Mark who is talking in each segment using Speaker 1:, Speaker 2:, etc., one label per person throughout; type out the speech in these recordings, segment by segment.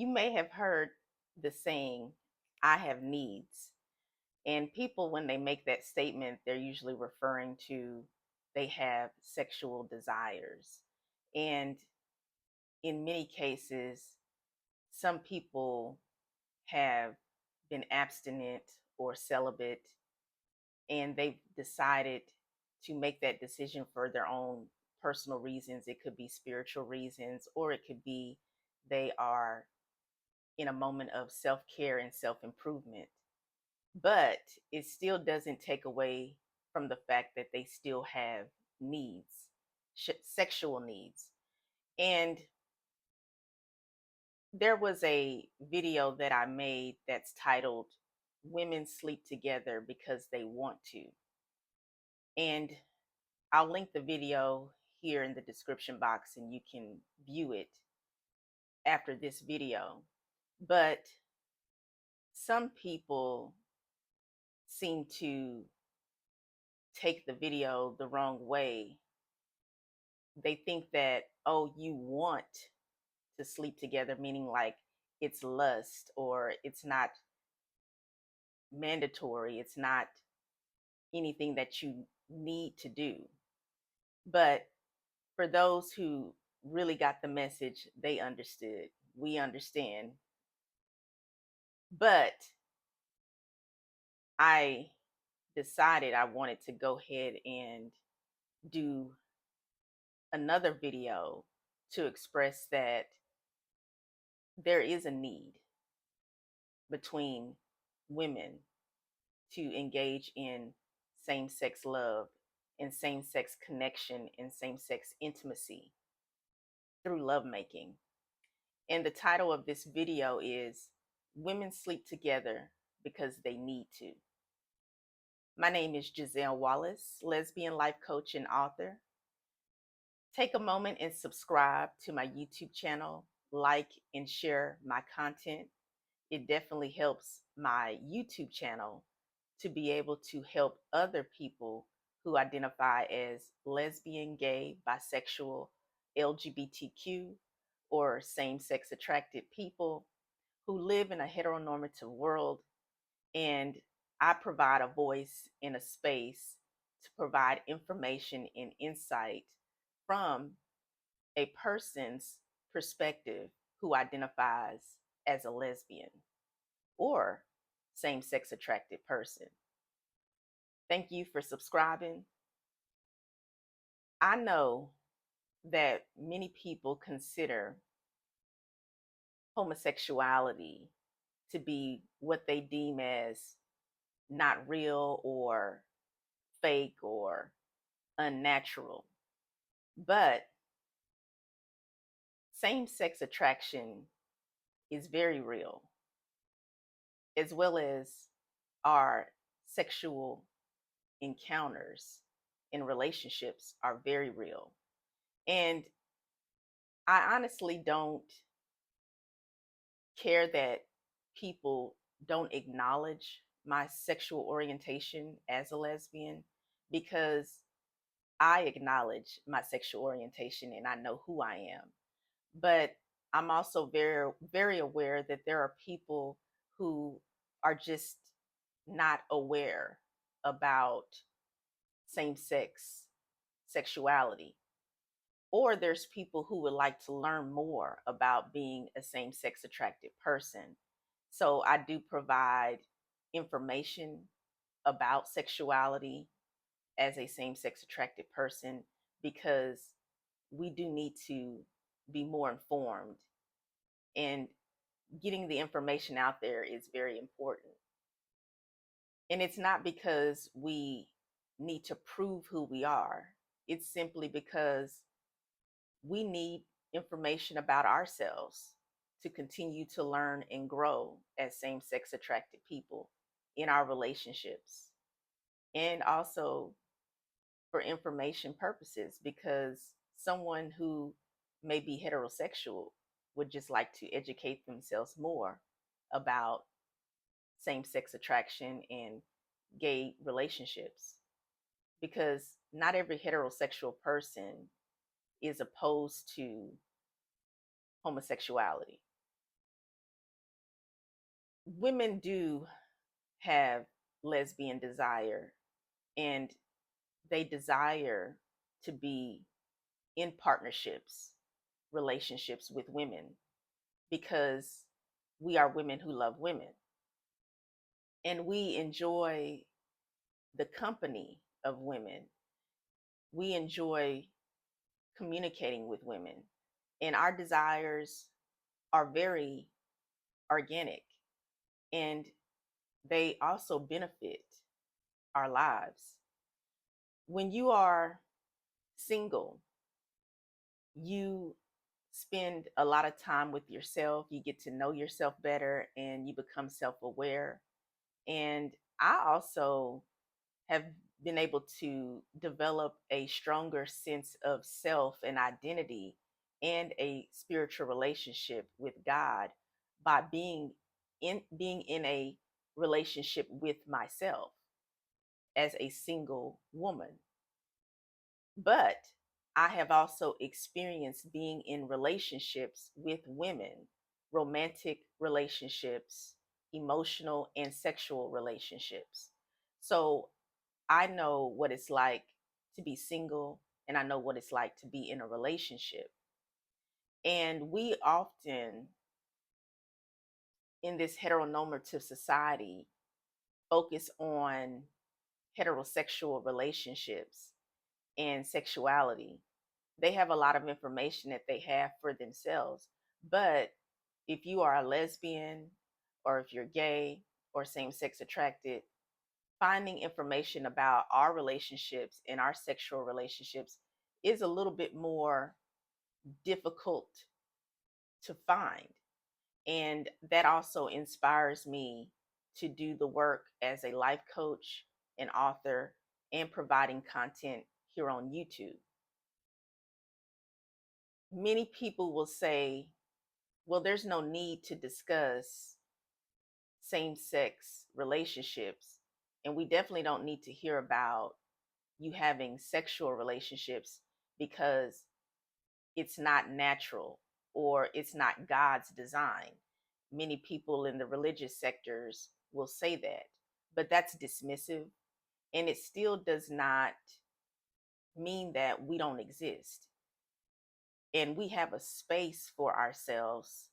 Speaker 1: You may have heard the saying, I have needs. And people, when they make that statement, they're usually referring to they have sexual desires. And in many cases, some people have been abstinent or celibate, and they've decided to make that decision for their own personal reasons. It could be spiritual reasons, or it could be they are in a moment of self care and self improvement. But it still doesn't take away from the fact that they still have needs, sexual needs. And there was a video that I made that's titled Women Sleep Together Because They Want to. And I'll link the video here in the description box and you can view it after this video. But some people seem to take the video the wrong way. They think that, oh, you want to sleep together, meaning like it's lust or it's not mandatory, it's not anything that you need to do. But for those who really got the message, they understood. We understand. But I decided I wanted to go ahead and do another video to express that there is a need between women to engage in same sex love and same sex connection and same sex intimacy through lovemaking. And the title of this video is Women Sleep Together Because They Need to. My name is Giselle Wallace, lesbian life coach and author. Take a moment and subscribe to my YouTube channel, like and share my content. It definitely helps my YouTube channel to be able to help other people who identify as lesbian, gay, bisexual, LGBTQ, or same-sex attracted people who live in a heteronormative world. And I provide a voice in a space to provide information and insight from a person's perspective who identifies as a lesbian or same-sex attracted person. Thank you for subscribing. I know that many people consider homosexuality to be what they deem as not real or fake or unnatural. But same-sex attraction is very real, as well as our sexual encounters in relationships are very real. And I honestly don't care that people don't acknowledge my sexual orientation as a lesbian, because I acknowledge my sexual orientation and I know who I am. But I'm also very, very aware that there are people who are just not aware about same sex sexuality. Or there's people who would like to learn more about being a same sex attracted person. So I do provide information about sexuality as a same sex attracted person, because we do need to be more informed, and getting the information out there is very important. And it's not because we need to prove who we are, it's simply because we need information about ourselves to continue to learn and grow as same sex attracted people in our relationships, and also for information purposes, because someone who may be heterosexual would just like to educate themselves more about same sex attraction and gay relationships, because not every heterosexual person is opposed to homosexuality. women do have lesbian desire, and they desire to be in partnerships, relationships with women, because we are women who love women, and we enjoy the company of women. We enjoy communicating with women, and our desires are very organic, and they also benefit our lives. When you are single, you spend a lot of time with yourself. You get to know yourself better and you become self aware. And I also have been able to develop a stronger sense of self and identity and a spiritual relationship with God by being in a relationship with myself as a single woman. But I have also experienced being in relationships with women, romantic relationships, emotional and sexual relationships. So I know what it's like to be single, and I know what it's like to be in a relationship. And we often, in this heteronormative society, focus on heterosexual relationships and sexuality. They have a lot of information that they have for themselves. But if you are a lesbian, or if you're gay or same sex attracted, finding information about our relationships and our sexual relationships is a little bit more difficult to find. And that also inspires me to do the work as a life coach, an author, and providing content here on YouTube. Many people will say, well, there's no need to discuss same sex relationships. And we definitely don't need to hear about you having sexual relationships because it's not natural or it's not God's design. Many people in the religious sectors will say that, but that's dismissive, and it still does not mean that we don't exist. And we have a space for ourselves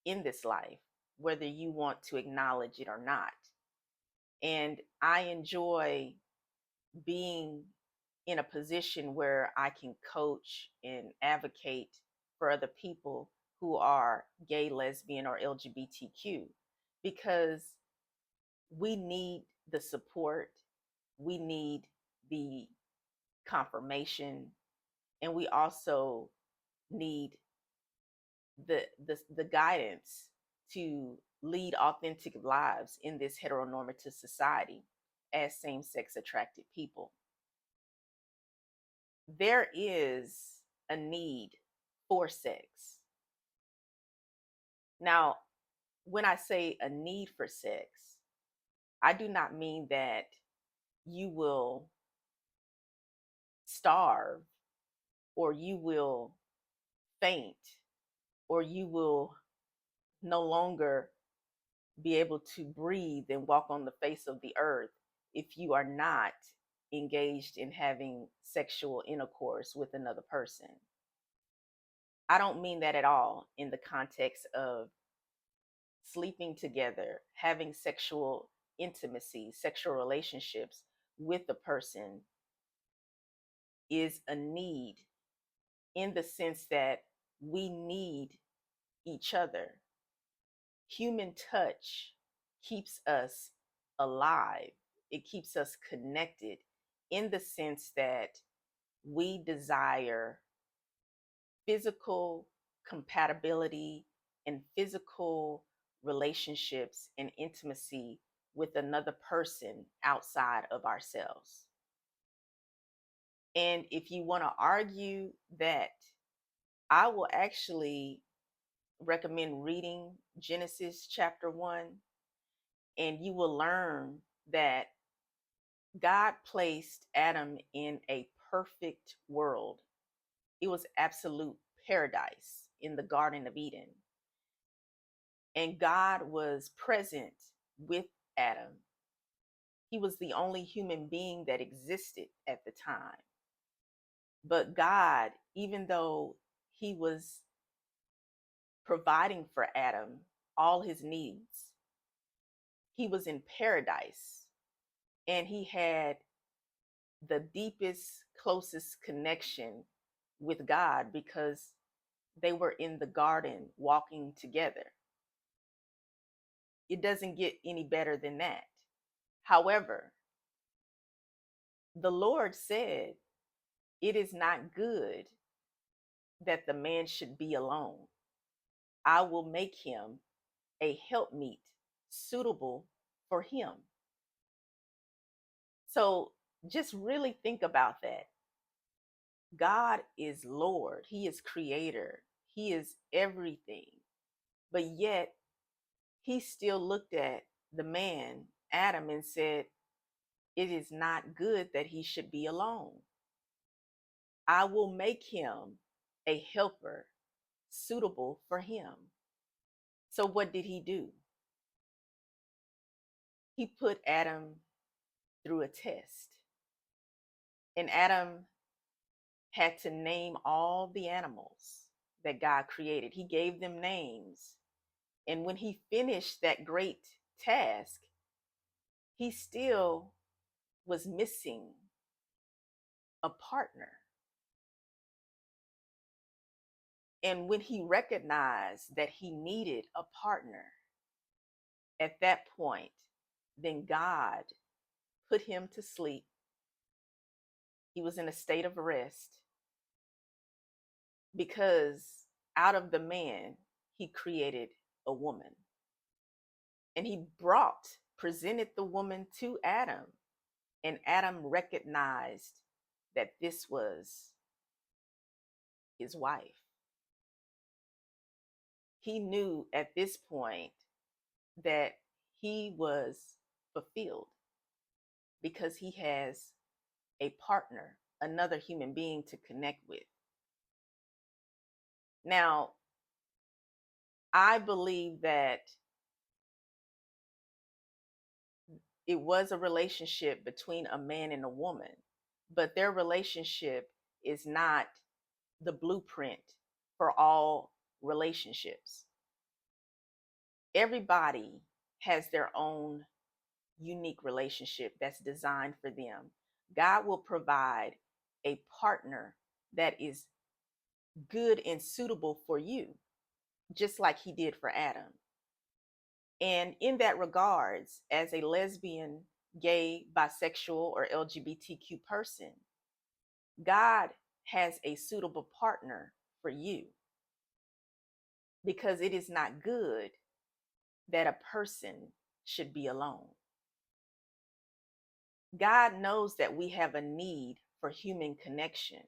Speaker 1: in this life, whether you want to acknowledge it or not. And I enjoy being in a position where I can coach and advocate for other people who are gay, lesbian, or LGBTQ, because we need the support, we need the confirmation, and we also need the guidance to lead authentic lives in this heteronormative society as same-sex attracted people. There is a need for sex. Now, when I say a need for sex, I do not mean that you will starve, or you will faint, or you will no longer be able to breathe and walk on the face of the earth if you are not engaged in having sexual intercourse with another person. I don't mean that at all in the context of sleeping together, having sexual intimacy, sexual relationships with a person is a need, in the sense that we need each other. Human touch keeps us alive, it keeps us connected, in the sense that we desire physical compatibility and physical relationships and intimacy with another person outside of ourselves. And if you want to argue that, I will actually recommend reading Genesis chapter 1, and you will learn that God placed Adam in a perfect world. It was absolute paradise in the Garden of Eden. and God was present with Adam. He was the only human being that existed at the time. But God, even though he was providing for Adam all his needs, he was in paradise and he had the deepest, closest connection with God because they were in the garden walking together. It doesn't get any better than that. However, the Lord said, "It is not good that the man should be alone. I will make him a helpmeet suitable for him." So just really think about that. God is Lord, he is creator, he is everything. But yet he still looked at the man, Adam, and said, "It is not good that he should be alone. I will make him a helper suitable for him." So what did he do? He put Adam through a test. And Adam had to name all the animals that God created. He gave them names. And when he finished that great task, he still was missing a partner. And when he recognized that he needed a partner, at that point, then God put him to sleep. He was in a state of rest because out of the man, he created a woman. And he presented the woman to Adam. And Adam recognized that this was his wife. He knew at this point that he was fulfilled because he has a partner, another human being to connect with. Now, I believe that it was a relationship between a man and a woman, but their relationship is not the blueprint for all relationships. Everybody has their own unique relationship that's designed for them. God will provide a partner that is good and suitable for you, just like he did for Adam. And in that regards, as a lesbian, gay, bisexual, or LGBTQ person, God has a suitable partner for you because it is not good that a person should be alone. God knows that we have a need for human connection.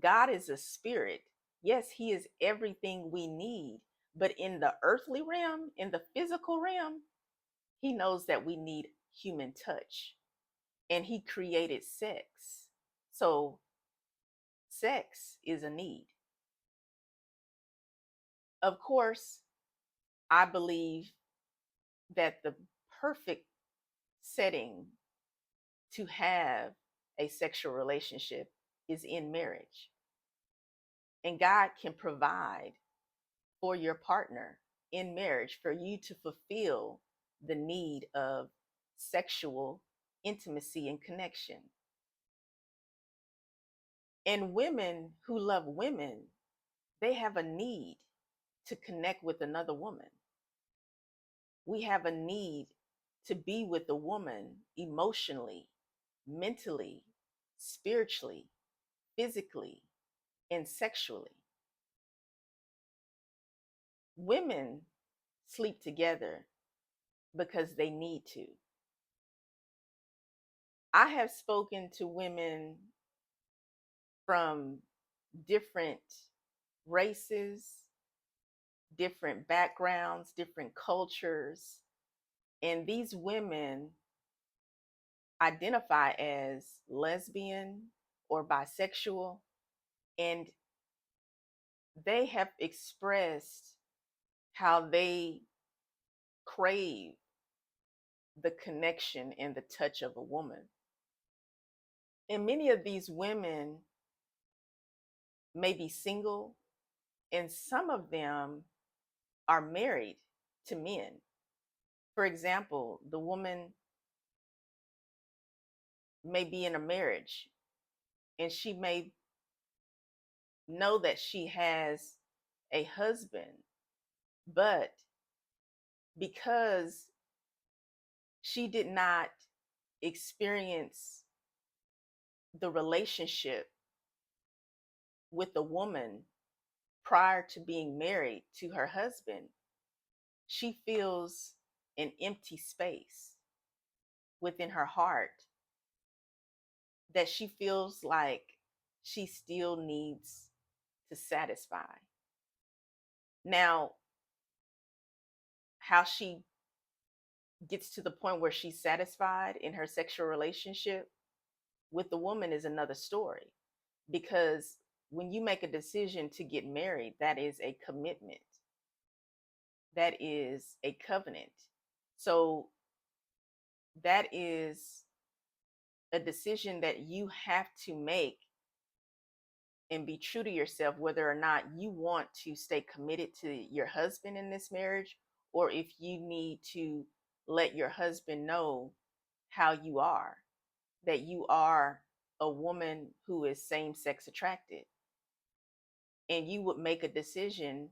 Speaker 1: God is a spirit. Yes, he is everything we need, but in the earthly realm, in the physical realm, he knows that we need human touch. And he created sex. So sex is a need. Of course, I believe that the perfect setting to have a sexual relationship is in marriage. And God can provide for your partner in marriage for you to fulfill the need of sexual intimacy and connection. And women who love women, they have a need to connect with another woman. We have a need to be with a woman emotionally, mentally, spiritually, physically, and sexually. Women sleep together because they need to. I have spoken to women from different races, different backgrounds, different cultures, and these women identify as lesbian or bisexual, and they have expressed how they crave the connection and the touch of a woman. And many of these women may be single, and some of them are married to men. For example, the woman may be in a marriage and she may know that she has a husband, but because she did not experience the relationship with a woman prior to being married to her husband, she feels an empty space within her heart that she feels like she still needs to satisfy. Now, how she gets to the point where she's satisfied in her sexual relationship with the woman is another story. Because when you make a decision to get married, that is a commitment, that is a covenant. So that is a decision that you have to make and be true to yourself, whether or not you want to stay committed to your husband in this marriage, or if you need to let your husband know how you are, that you are a woman who is same sex attracted. And you would make a decision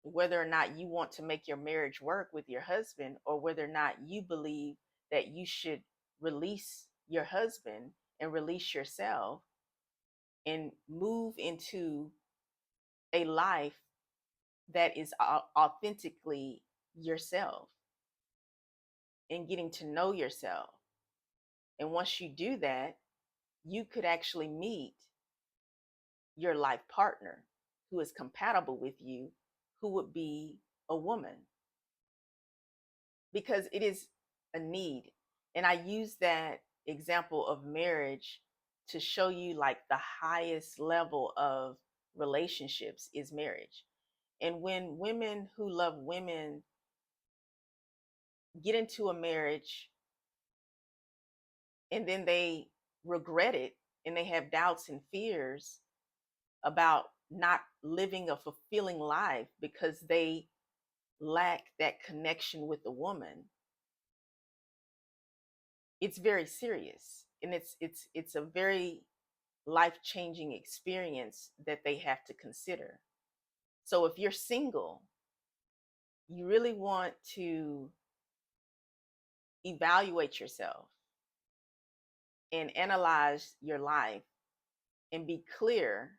Speaker 1: whether or not you want to make your marriage work with your husband, or whether or not you believe that you should release your husband and release yourself and move into a life that is authentically yourself and getting to know yourself. And once you do that, you could actually meet your life partner who is compatible with you, who would be a woman, because it is a need. And I use that example of marriage to show you like the highest level of relationships is marriage. And when women who love women get into a marriage and then they regret it and they have doubts and fears about not living a fulfilling life because they lack that connection with the woman, it's very serious, and it's a very life-changing experience that they have to consider. So if you're single, you really want to evaluate yourself and analyze your life and be clear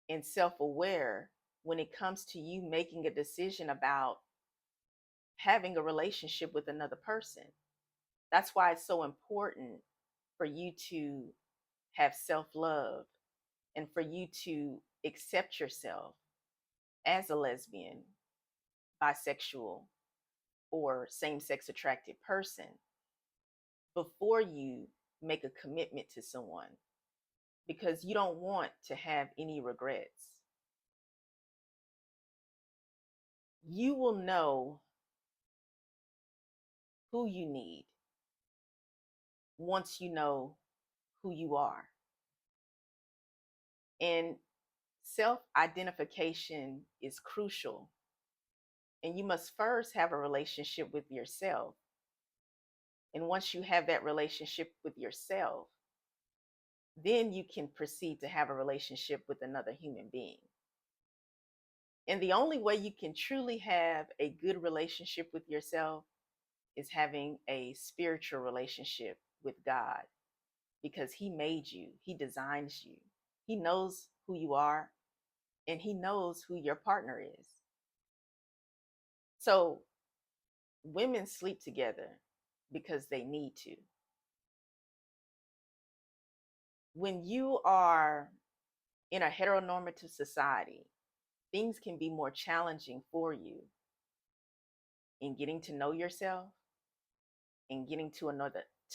Speaker 1: and self-aware when it comes to you making a decision about having a relationship with another person. That's why it's so important for you to have self-love and for you to accept yourself as a lesbian, bisexual, or same-sex attracted person before you make a commitment to someone, because you don't want to have any regrets. You will know who you need once you know who you are. And self-identification is crucial. And you must first have a relationship with yourself. And once you have that relationship with yourself, then you can proceed to have a relationship with another human being. And the only way you can truly have a good relationship with yourself is having a spiritual relationship with God, because He made you, He designs you, He knows who you are, and He knows who your partner is. So women sleep together because they need to. When you are in a heteronormative society, things can be more challenging for you in getting to know yourself and getting to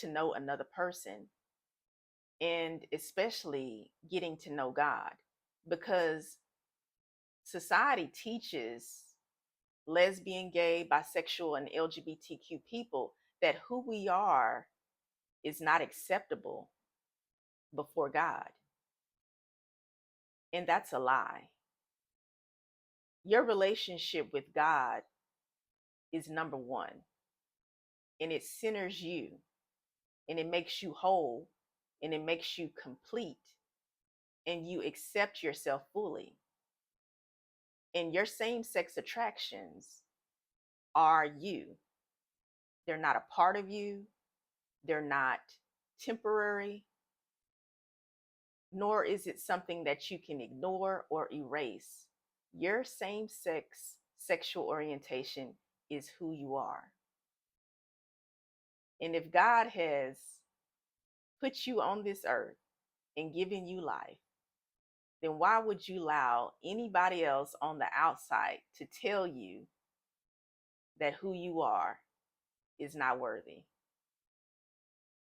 Speaker 1: know another person, and especially getting to know God, because society teaches lesbian, gay, bisexual, and LGBTQ people that who we are is not acceptable before God. And that's a lie. Your relationship with God is number one, and it centers you, and it makes you whole, and it makes you complete, and you accept yourself fully. And your same sex attractions are you. They're not a part of you, they're not temporary, nor is it something that you can ignore or erase. Your same sex sexual orientation is who you are. And if God has put you on this earth and given you life, then why would you allow anybody else on the outside to tell you that who you are is not worthy?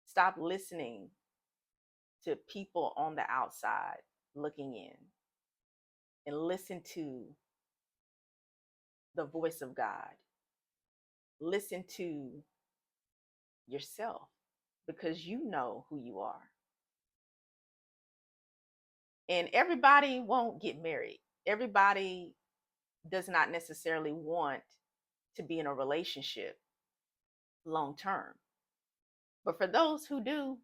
Speaker 1: Stop listening to people on the outside looking in and listen to the voice of God. Listen to yourself because you know who you are. And everybody won't get married. Everybody does not necessarily want to be in a relationship long term. But for those who do,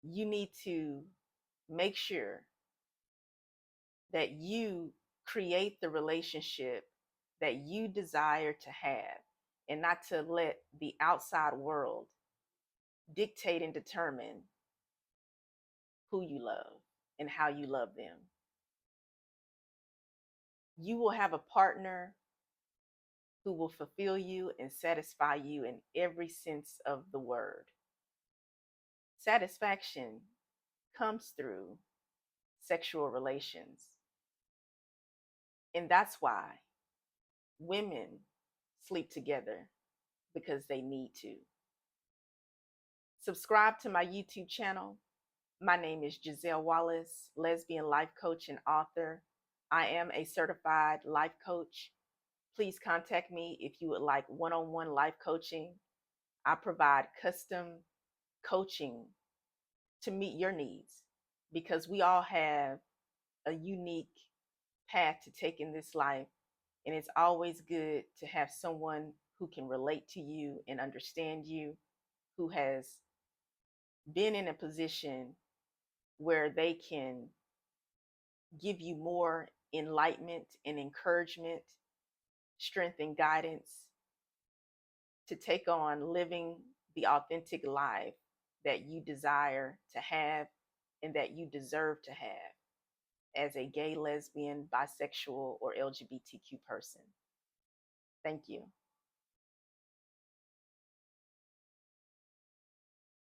Speaker 1: you need to make sure that you create the relationship that you desire to have and not to let the outside world dictate and determine who you love and how you love them. You will have a partner who will fulfill you and satisfy you in every sense of the word. Satisfaction comes through sexual relations. And that's why women sleep together, because they need to. Subscribe to my YouTube channel. My name is Giselle Wallace, lesbian life coach and author. I am a certified life coach. Please contact me if you would like one-on-one life coaching. I provide custom coaching to meet your needs because we all have a unique path to take in this life. And it's always good to have someone who can relate to you and understand you, who has been in a position where they can give you more enlightenment and encouragement, strength and guidance to take on living the authentic life that you desire to have and that you deserve to have as a gay, lesbian, bisexual, or LGBTQ person. Thank you.